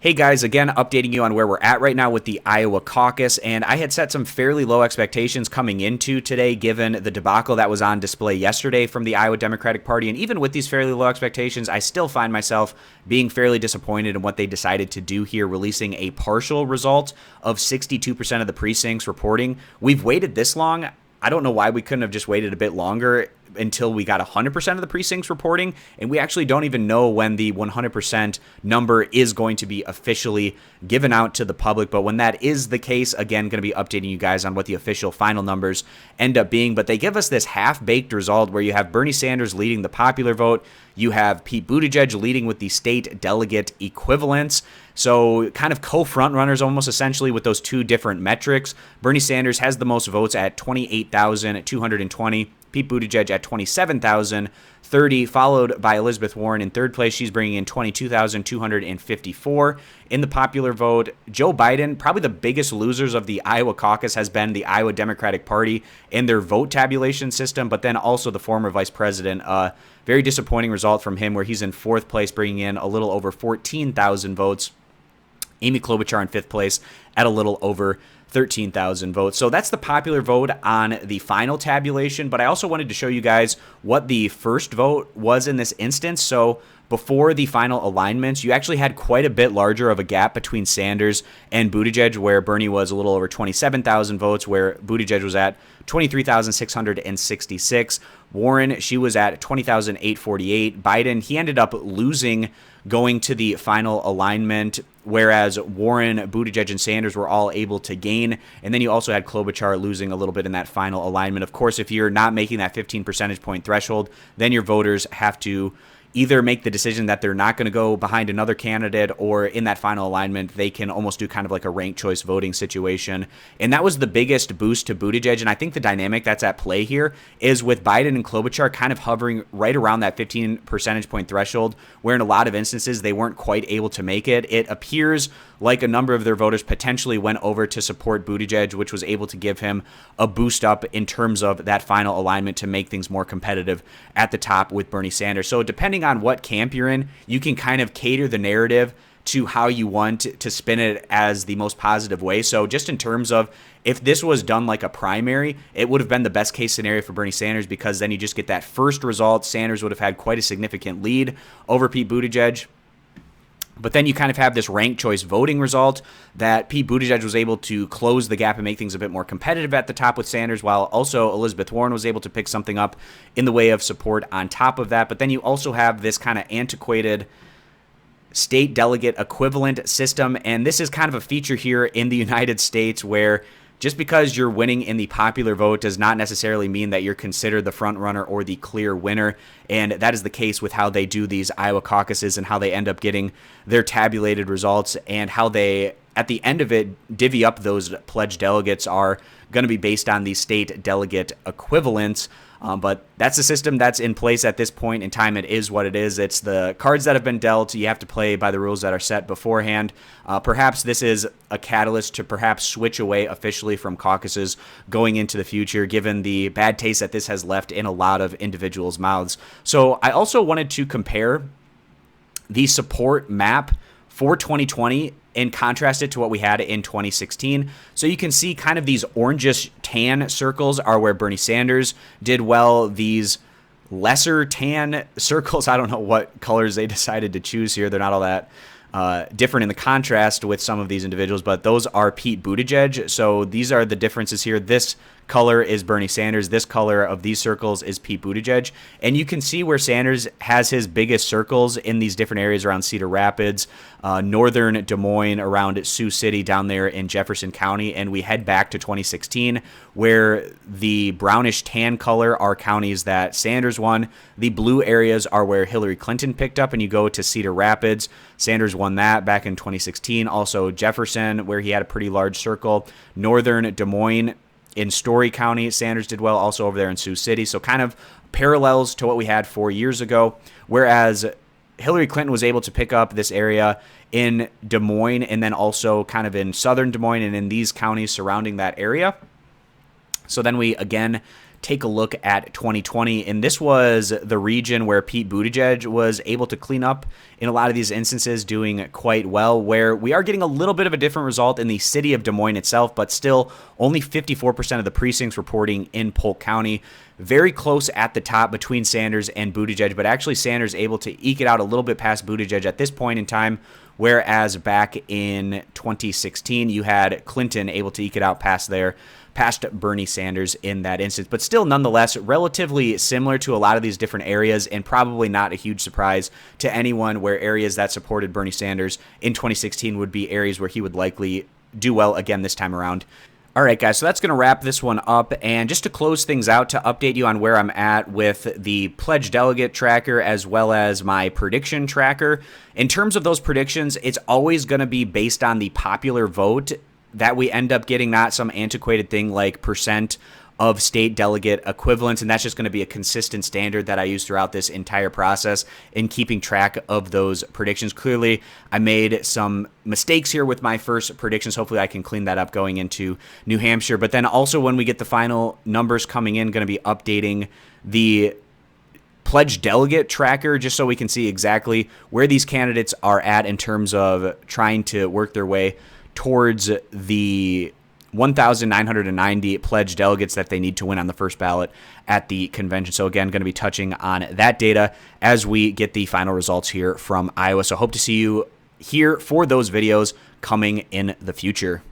Hey guys, again, updating you on where we're at right now with the Iowa caucus, and I had set some fairly low expectations coming into today given the debacle that was on display yesterday from the Iowa Democratic Party, and even with these fairly low expectations, I still find myself being fairly disappointed in what they decided to do here, releasing a partial result of 62% of the precincts reporting. We've waited this long. I don't know why we couldn't have just waited a bit longer until we got 100% of the precincts reporting, and we actually don't even know when the 100% number is going to be officially given out to the public. But when that is the case, again, going to be updating you guys on what the official final numbers end up being. But they give us this half-baked result where you have Bernie Sanders leading the popular vote, you have Pete Buttigieg leading with the state delegate equivalents. So kind of co-front runners almost essentially with those two different metrics. Bernie Sanders has the most votes at 28,220. Pete Buttigieg at 27,030, followed by Elizabeth Warren in third place. She's bringing in 22,254 in the popular vote. Joe Biden, probably the biggest losers of the Iowa caucus has been the Iowa Democratic Party and their vote tabulation system, but then also the former vice president. Very disappointing result from him where he's in fourth place, bringing in a little over 14,000 votes. Amy Klobuchar in fifth place at a little over 13,000 votes. So that's the popular vote on the final tabulation, but I also wanted to show you guys what the first vote was in this instance. So before the final alignments, you actually had quite a bit larger of a gap between Sanders and Buttigieg, where Bernie was a little over 27,000 votes, where Buttigieg was at 23,666. Warren, she was at 20,848. Biden, he ended up losing going to the final alignment, whereas Warren, Buttigieg, and Sanders were all able to gain. And then you also had Klobuchar losing a little bit in that final alignment. Of course, if you're not making that 15 percentage point threshold, then your voters have to either make the decision that they're not going to go behind another candidate, or in that final alignment, they can almost do kind of like a ranked choice voting situation. And that was the biggest boost to Buttigieg. And I think the dynamic that's at play here is with Biden and Klobuchar kind of hovering right around that 15 percentage point threshold, where in a lot of instances they weren't quite able to make it. It appears like a number of their voters potentially went over to support Buttigieg, which was able to give him a boost up in terms of that final alignment to make things more competitive at the top with Bernie Sanders. So depending on what camp you're in, you can kind of cater the narrative to how you want to spin it as the most positive way. So just in terms of if this was done like a primary, it would have been the best case scenario for Bernie Sanders, because then you just get that first result. Sanders would have had quite a significant lead over Pete Buttigieg. But then you kind of have this ranked choice voting result that Pete Buttigieg was able to close the gap and make things a bit more competitive at the top with Sanders, while also Elizabeth Warren was able to pick something up in the way of support on top of that. But then you also have this kind of antiquated state delegate equivalent system, and this is kind of a feature here in the United States where just because you're winning in the popular vote does not necessarily mean that you're considered the front runner or the clear winner. And that is the case with how they do these Iowa caucuses and how they end up getting their tabulated results, and how they, at the end of it, divvy up those pledged delegates are going to be based on the state delegate equivalents. But that's the system that's in place at this point in time. It is what it is. It's the cards that have been dealt. You have to play by the rules that are set beforehand. Perhaps this is a catalyst to perhaps switch away officially from caucuses going into the future, given the bad taste that this has left in a lot of individuals' mouths. So I also wanted to compare the support map for 2020 and contrast it to what we had in 2016. So you can see kind of these orangish tan circles are where Bernie Sanders did well. These lesser tan circles, I don't know what colors they decided to choose here. They're not all that different in the contrast with some of these individuals, but those are Pete Buttigieg. So these are the differences here. This color is Bernie Sanders. This color of these circles is Pete Buttigieg. And you can see where Sanders has his biggest circles in these different areas around Cedar Rapids, northern Des Moines, around Sioux City, down there in Jefferson County. And we head back to 2016, where the brownish tan color are counties that Sanders won. The blue areas are where Hillary Clinton picked up, and you go to Cedar Rapids. Sanders won that back in 2016. Also Jefferson, where he had a pretty large circle. Northern Des Moines, in Story County, Sanders did well, also over there in Sioux City. So kind of parallels to what we had 4 years ago, whereas Hillary Clinton was able to pick up this area in Des Moines and then also kind of in southern Des Moines and in these counties surrounding that area. So then we again take a look at 2020, and this was the region where Pete Buttigieg was able to clean up in a lot of these instances, doing quite well, where we are getting a little bit of a different result in the city of Des Moines itself, but still only 54% of the precincts reporting in Polk County. Very close at the top between Sanders and Buttigieg, but actually Sanders able to eke it out a little bit past Buttigieg at this point in time, whereas back in 2016, you had Clinton able to eke it out past Bernie Sanders in that instance. But still, nonetheless, relatively similar to a lot of these different areas, and probably not a huge surprise to anyone where areas that supported Bernie Sanders in 2016 would be areas where he would likely do well again this time around. All right, guys, so that's going to wrap this one up. And just to close things out, to update you on where I'm at with the pledged delegate tracker as well as my prediction tracker. In terms of those predictions, it's always going to be based on the popular vote that we end up getting, not some antiquated thing like percent of state delegate equivalents, and that's just going to be a consistent standard that I use throughout this entire process in keeping track of those predictions. Clearly, I made some mistakes here with my first predictions. Hopefully, I can clean that up going into New Hampshire. But then also when we get the final numbers coming in, going to be updating the pledged delegate tracker just so we can see exactly where these candidates are at in terms of trying to work their way towards the 1,990 pledged delegates that they need to win on the first ballot at the convention. So again, going to be touching on that data as we get the final results here from Iowa. So hope to see you here for those videos coming in the future.